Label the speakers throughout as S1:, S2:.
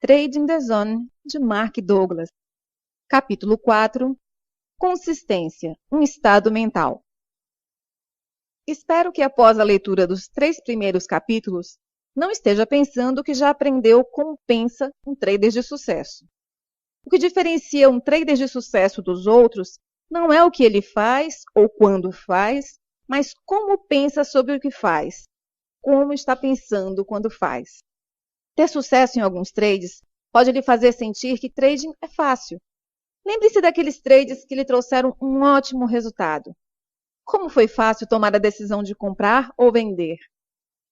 S1: Trading the Zone, de Mark Douglas. Capítulo 4. Consistência, um estado mental. Espero que após a leitura dos 3 primeiros capítulos, não esteja pensando que já aprendeu como pensa um trader de sucesso. O que diferencia um trader de sucesso dos outros não é o que ele faz ou quando faz, mas como pensa sobre o que faz, como está pensando quando faz. Ter sucesso em alguns trades pode lhe fazer sentir que trading é fácil. Lembre-se daqueles trades que lhe trouxeram um ótimo resultado. Como foi fácil tomar a decisão de comprar ou vender?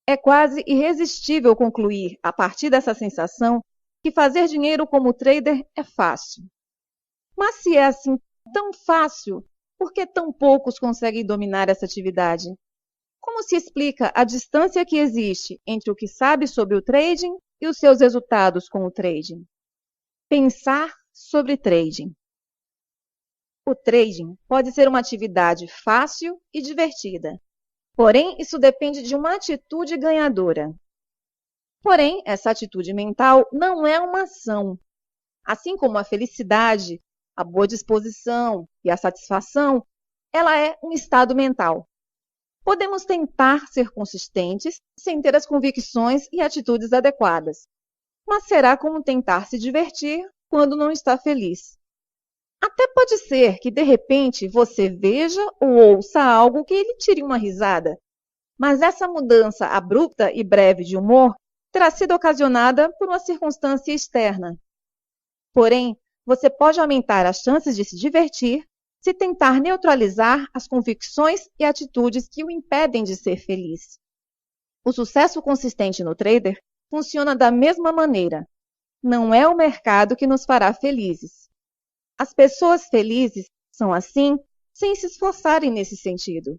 S1: É quase irresistível concluir, a partir dessa sensação, que fazer dinheiro como trader é fácil. Mas se é assim tão fácil, por que tão poucos conseguem dominar essa atividade? Como se explica a distância que existe entre o que sabe sobre o trading e os seus resultados com o trading? Pensar sobre trading. O trading pode ser uma atividade fácil e divertida. Porém, isso depende de uma atitude ganhadora. Porém, essa atitude mental não é uma ação. Assim como a felicidade, a boa disposição e a satisfação, ela é um estado mental. Podemos tentar ser consistentes sem ter as convicções e atitudes adequadas. Mas será como tentar se divertir quando não está feliz. Até pode ser que, de repente, você veja ou ouça algo que lhe tire uma risada. Mas essa mudança abrupta e breve de humor terá sido ocasionada por uma circunstância externa. Porém, você pode aumentar as chances de se divertir se tentar neutralizar as convicções e atitudes que o impedem de ser feliz. O sucesso consistente no trader funciona da mesma maneira. Não é o mercado que nos fará felizes. As pessoas felizes são assim, sem se esforçarem nesse sentido.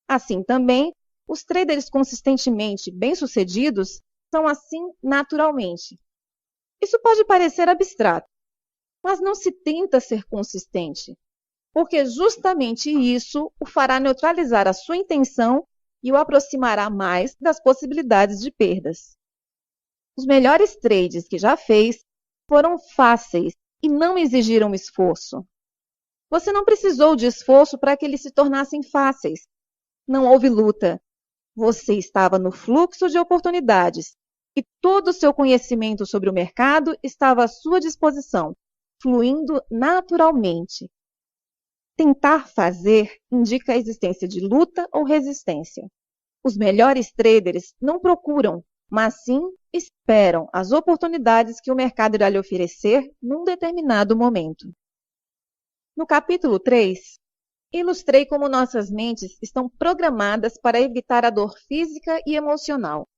S1: Assim também, os traders consistentemente bem-sucedidos são assim naturalmente. Isso pode parecer abstrato, mas não se tenta ser consistente, porque justamente isso o fará neutralizar a sua intenção e o aproximará mais das possibilidades de perdas. Os melhores trades que já fez foram fáceis e não exigiram esforço. Você não precisou de esforço para que eles se tornassem fáceis. Não houve luta. Você estava no fluxo de oportunidades e todo o seu conhecimento sobre o mercado estava à sua disposição, fluindo naturalmente. Tentar fazer indica a existência de luta ou resistência. Os melhores traders não procuram, mas sim esperam as oportunidades que o mercado irá lhe oferecer num determinado momento. No capítulo 3, ilustrei como nossas mentes estão programadas para evitar a dor física e emocional.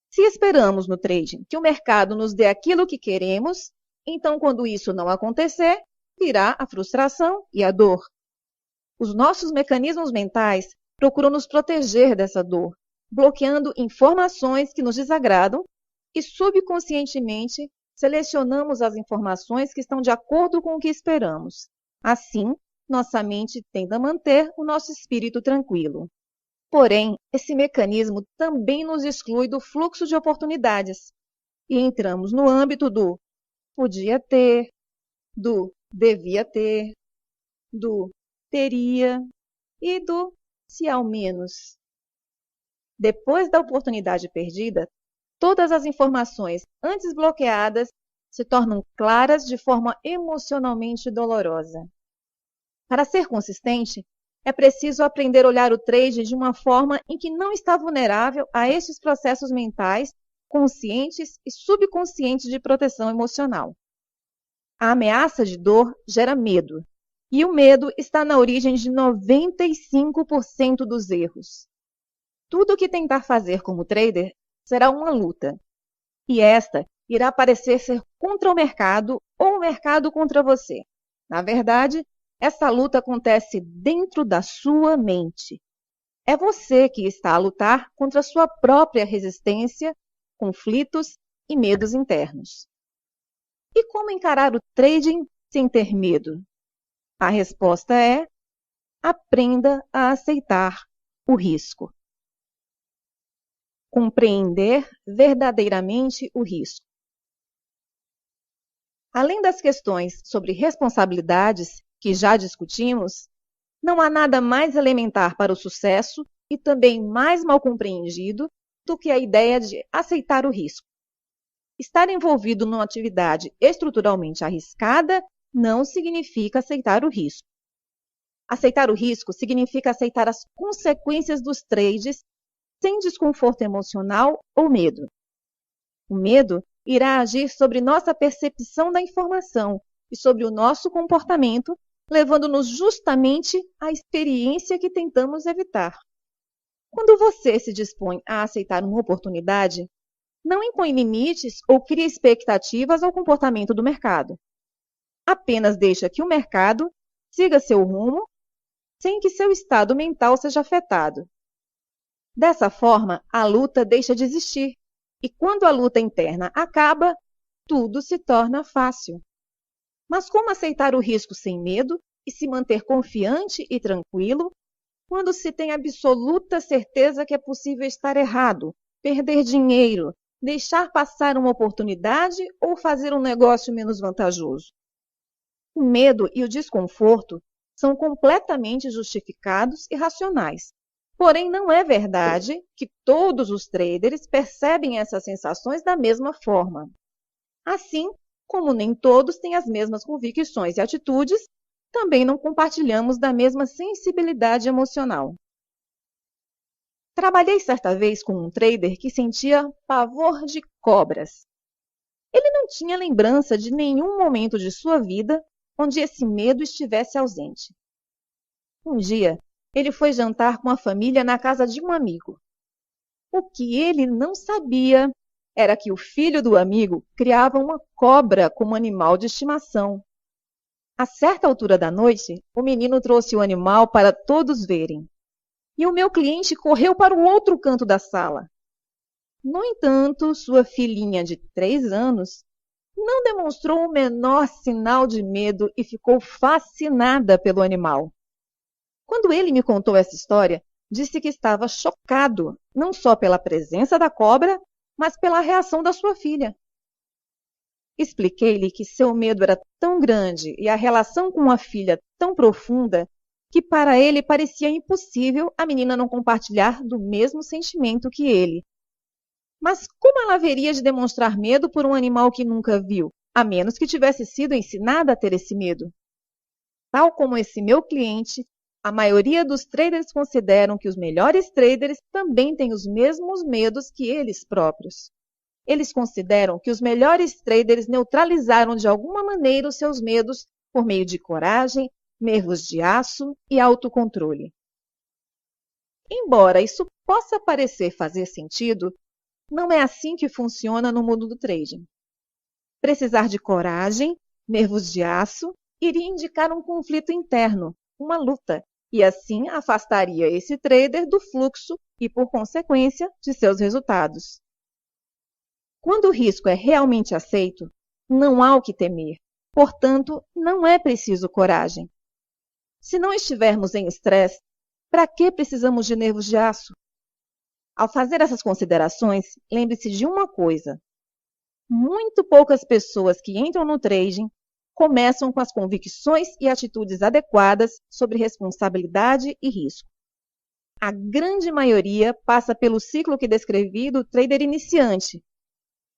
S1: Se esperamos no trading que o mercado nos dê aquilo que queremos, então quando isso não acontecer, virá a frustração e a dor. Os nossos mecanismos mentais procuram nos proteger dessa dor, bloqueando informações que nos desagradam e subconscientemente selecionamos as informações que estão de acordo com o que esperamos. Assim, nossa mente tende a manter o nosso espírito tranquilo. Porém, esse mecanismo também nos exclui do fluxo de oportunidades e entramos no âmbito do podia ter, do devia ter, do teria e do se ao menos. Depois da oportunidade perdida, todas as informações antes bloqueadas se tornam claras de forma emocionalmente dolorosa. Para ser consistente, é preciso aprender a olhar o trade de uma forma em que não está vulnerável a estes processos mentais, conscientes e subconscientes de proteção emocional. A ameaça de dor gera medo, e o medo está na origem de 95% dos erros. Tudo o que tentar fazer como trader será uma luta, e esta irá parecer ser contra o mercado ou o mercado contra você. Na verdade, essa luta acontece dentro da sua mente. É você que está a lutar contra a sua própria resistência, conflitos e medos internos. E como encarar o trading sem ter medo? A resposta é: aprenda a aceitar o risco. Compreender verdadeiramente o risco. Além das questões sobre responsabilidades, que já discutimos, não há nada mais elementar para o sucesso e também mais mal compreendido do que a ideia de aceitar o risco. Estar envolvido numa atividade estruturalmente arriscada não significa aceitar o risco. Aceitar o risco significa aceitar as consequências dos trades sem desconforto emocional ou medo. O medo irá agir sobre nossa percepção da informação e sobre o nosso comportamento, levando-nos justamente à experiência que tentamos evitar. Quando você se dispõe a aceitar uma oportunidade, não impõe limites ou cria expectativas ao comportamento do mercado. Apenas deixa que o mercado siga seu rumo sem que seu estado mental seja afetado. Dessa forma, a luta deixa de existir, e quando a luta interna acaba, tudo se torna fácil. Mas como aceitar o risco sem medo e se manter confiante e tranquilo quando se tem absoluta certeza que é possível estar errado, perder dinheiro, deixar passar uma oportunidade ou fazer um negócio menos vantajoso? O medo e o desconforto são completamente justificados e racionais. Porém, não é verdade que todos os traders percebem essas sensações da mesma forma. Assim, como nem todos têm as mesmas convicções e atitudes, também não compartilhamos da mesma sensibilidade emocional. Trabalhei certa vez com um trader que sentia pavor de cobras. Ele não tinha lembrança de nenhum momento de sua vida onde esse medo estivesse ausente. Um dia, ele foi jantar com a família na casa de um amigo. O que ele não sabia era que o filho do amigo criava uma cobra como animal de estimação. A certa altura da noite, o menino trouxe o animal para todos verem. E o meu cliente correu para o outro canto da sala. No entanto, sua filhinha de 3 anos não demonstrou o menor sinal de medo e ficou fascinada pelo animal. Quando ele me contou essa história, disse que estava chocado, não só pela presença da cobra, mas pela reação da sua filha. Expliquei-lhe que seu medo era tão grande e a relação com a filha tão profunda que para ele parecia impossível a menina não compartilhar do mesmo sentimento que ele. Mas como ela haveria de demonstrar medo por um animal que nunca viu, a menos que tivesse sido ensinada a ter esse medo? Tal como esse meu cliente, a maioria dos traders consideram que os melhores traders também têm os mesmos medos que eles próprios. Eles consideram que os melhores traders neutralizaram de alguma maneira os seus medos por meio de coragem, nervos de aço e autocontrole. Embora isso possa parecer fazer sentido, não é assim que funciona no mundo do trading. Precisar de coragem, nervos de aço, iria indicar um conflito interno, uma luta, e assim afastaria esse trader do fluxo e, por consequência, de seus resultados. Quando o risco é realmente aceito, não há o que temer, portanto, não é preciso coragem. Se não estivermos em estresse, para que precisamos de nervos de aço? Ao fazer essas considerações, lembre-se de uma coisa. Muito poucas pessoas que entram no trading começam com as convicções e atitudes adequadas sobre responsabilidade e risco. A grande maioria passa pelo ciclo que descrevi do trader iniciante.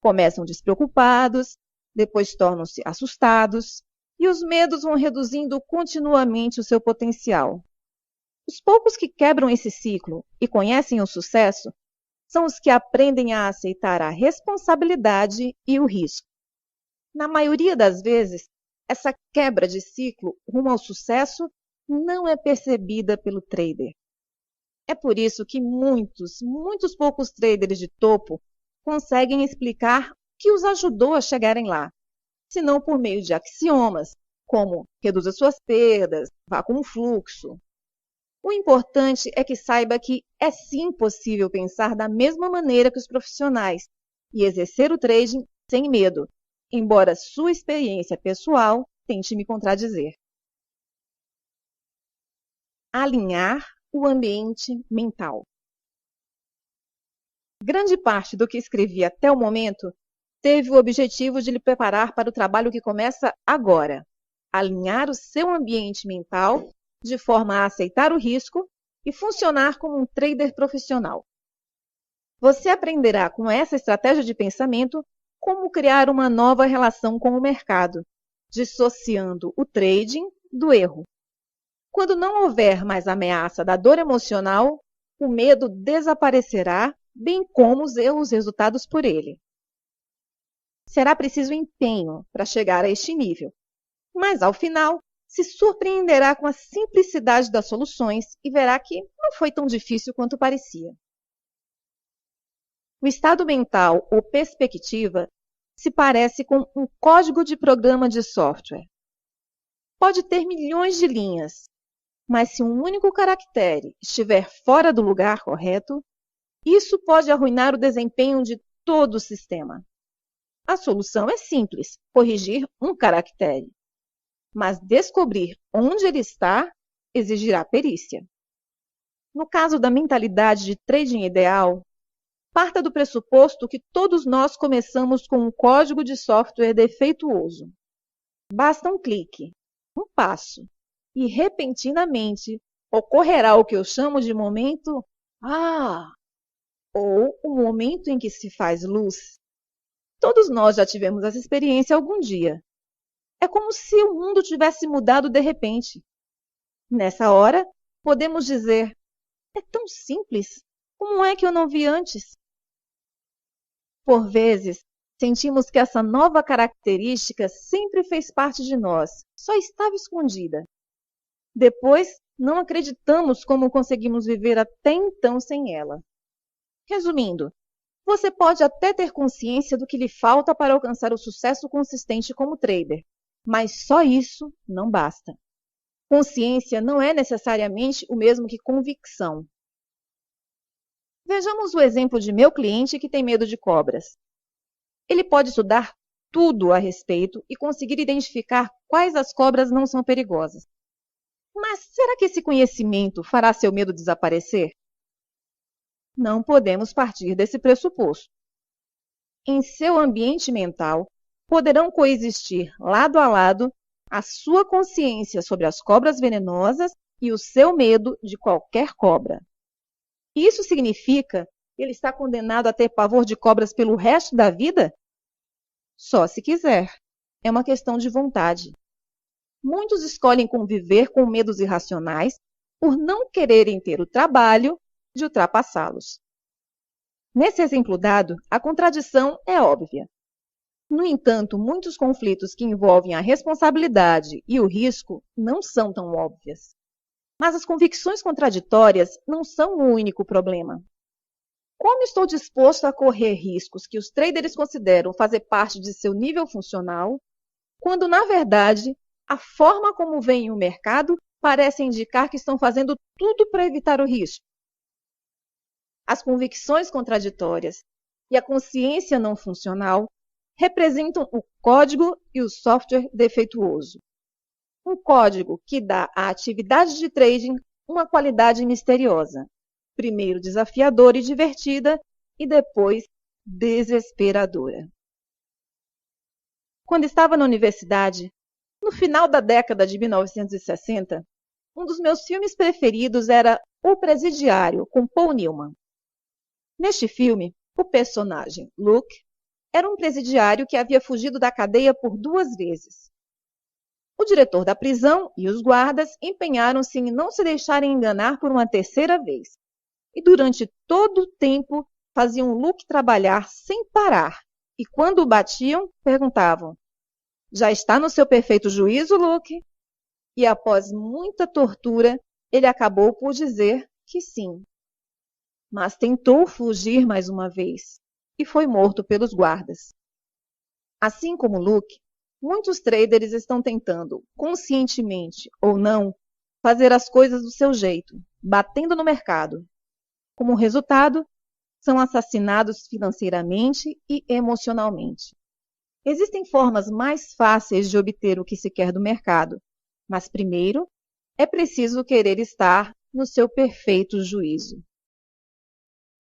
S1: Começam despreocupados, depois tornam-se assustados e os medos vão reduzindo continuamente o seu potencial. Os poucos que quebram esse ciclo e conhecem o sucesso são os que aprendem a aceitar a responsabilidade e o risco. Na maioria das vezes, essa quebra de ciclo rumo ao sucesso não é percebida pelo trader. É por isso que muitos poucos traders de topo conseguem explicar o que os ajudou a chegarem lá, se não por meio de axiomas, como reduza suas perdas, vá com o fluxo. O importante é que saiba que é sim possível pensar da mesma maneira que os profissionais e exercer o trading sem medo, embora sua experiência pessoal tente me contradizer. Alinhar o ambiente mental. Grande parte do que escrevi até o momento teve o objetivo de lhe preparar para o trabalho que começa agora, alinhar o seu ambiente mental de forma a aceitar o risco e funcionar como um trader profissional. Você aprenderá com essa estratégia de pensamento como criar uma nova relação com o mercado, dissociando o trading do erro. Quando não houver mais ameaça da dor emocional, o medo desaparecerá, bem como os erros resultados por ele. Será preciso empenho para chegar a este nível, mas ao final se surpreenderá com a simplicidade das soluções e verá que não foi tão difícil quanto parecia. O estado mental ou perspectiva se parece com um código de programa de software. Pode ter milhões de linhas, mas se um único caractere estiver fora do lugar correto, isso pode arruinar o desempenho de todo o sistema. A solução é simples, corrigir um caractere. Mas descobrir onde ele está exigirá perícia. No caso da mentalidade de trading ideal, parta do pressuposto que todos nós começamos com um código de software defeituoso. Basta um clique, um passo, e repentinamente ocorrerá o que eu chamo de momento ou o momento em que se faz luz. Todos nós já tivemos essa experiência algum dia. É como se o mundo tivesse mudado de repente. Nessa hora, podemos dizer, é tão simples, como é que eu não vi antes? Por vezes, sentimos que essa nova característica sempre fez parte de nós, só estava escondida. Depois, não acreditamos como conseguimos viver até então sem ela. Resumindo, você pode até ter consciência do que lhe falta para alcançar o sucesso consistente como trader, mas só isso não basta. Consciência não é necessariamente o mesmo que convicção. Vejamos o exemplo de meu cliente que tem medo de cobras. Ele pode estudar tudo a respeito e conseguir identificar quais as cobras não são perigosas. Mas será que esse conhecimento fará seu medo desaparecer? Não podemos partir desse pressuposto. Em seu ambiente mental, poderão coexistir lado a lado a sua consciência sobre as cobras venenosas e o seu medo de qualquer cobra. Isso significa que ele está condenado a ter pavor de cobras pelo resto da vida? Só se quiser. É uma questão de vontade. Muitos escolhem conviver com medos irracionais por não quererem ter o trabalho de ultrapassá-los. Nesse exemplo dado, a contradição é óbvia. No entanto, muitos conflitos que envolvem a responsabilidade e o risco não são tão óbvias. Mas as convicções contraditórias não são o único problema. Como estou disposto a correr riscos que os traders consideram fazer parte de seu nível funcional, quando, na verdade, a forma como veem o mercado parece indicar que estão fazendo tudo para evitar o risco? As convicções contraditórias e a consciência não funcional representam o código e o software defeituoso. Um código que dá à atividade de trading uma qualidade misteriosa, primeiro desafiadora e divertida e depois desesperadora. Quando estava na universidade, no final da década de 1960, um dos meus filmes preferidos era O Presidiário, com Paul Newman. Neste filme, o personagem Luke era um presidiário que havia fugido da cadeia por 2 vezes. O diretor da prisão e os guardas empenharam-se em não se deixarem enganar por uma 3ª vez. E durante todo o tempo faziam Luke trabalhar sem parar. E quando o batiam, perguntavam: já está no seu perfeito juízo, Luke? E após muita tortura, ele acabou por dizer que sim. Mas tentou fugir mais uma vez e foi morto pelos guardas. Assim como Luke, muitos traders estão tentando, conscientemente ou não, fazer as coisas do seu jeito, batendo no mercado. Como resultado, são assassinados financeiramente e emocionalmente. Existem formas mais fáceis de obter o que se quer do mercado, mas primeiro é preciso querer estar no seu perfeito juízo.